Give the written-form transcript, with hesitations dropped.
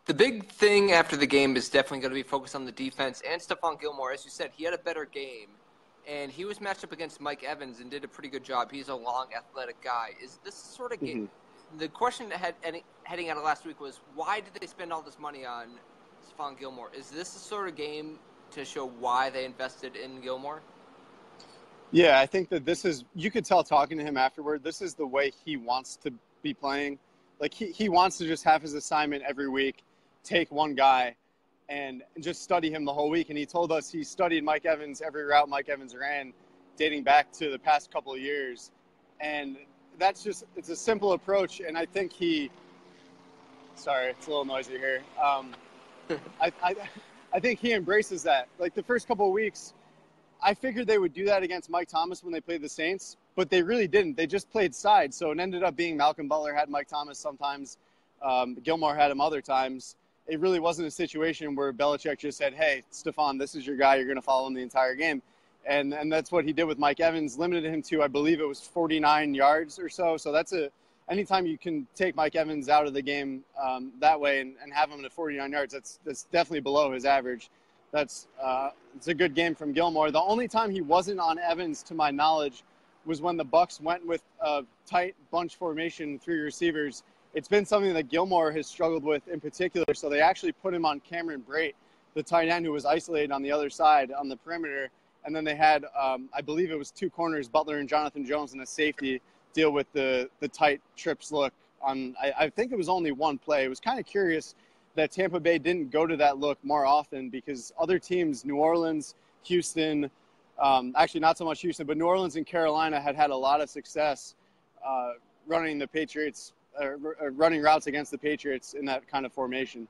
The big thing after the game is definitely going to be focused on the defense and Stephon Gilmore. As you said, he had a better game, and he was matched up against Mike Evans and did a pretty good job. He's a long, athletic guy. Is this sort of game? The question heading out of last week was, why did they spend all this money on Stephon Gilmore? Is this the sort of game to show why they invested in Gilmore? Yeah, I think that this is, you could tell talking to him afterward, this is the way he wants to be playing. Like, he wants to just have his assignment every week, take one guy, and just study him the whole week. And he told us he studied Mike Evans, every route Mike Evans ran, dating back to the past couple of years. And that's just, it's a simple approach. And I think sorry, it's a little noisy here. I think he embraces that. Like, the first couple of weeks, I figured they would do that against Mike Thomas when they played the Saints, but they really didn't. They just played sides. So it ended up being Malcolm Butler had Mike Thomas sometimes. Gilmore had him other times. It really wasn't a situation where Belichick just said, hey, Stephon, this is your guy. You're going to follow him the entire game. And that's what he did with Mike Evans, limited him to, I believe it was 49 yards or so. So that's anytime you can take Mike Evans out of the game that way and have him at 49 yards, that's definitely below his average. It's a good game from Gilmore. The only time he wasn't on Evans, to my knowledge, was when the Bucs went with a tight bunch formation, 3 receivers. It's been something that Gilmore has struggled with in particular, so they actually put him on Cameron Brate, the tight end who was isolated on the other side on the perimeter. And then they had, I believe it was 2 corners, Butler and Jonathan Jones, and a safety deal with the tight trips look. I think it was only one play. It was kind of curious that Tampa Bay didn't go to that look more often, because other teams, New Orleans, Houston, actually not so much Houston, but New Orleans and Carolina had a lot of success running the Patriots, running routes against the Patriots in that kind of formation.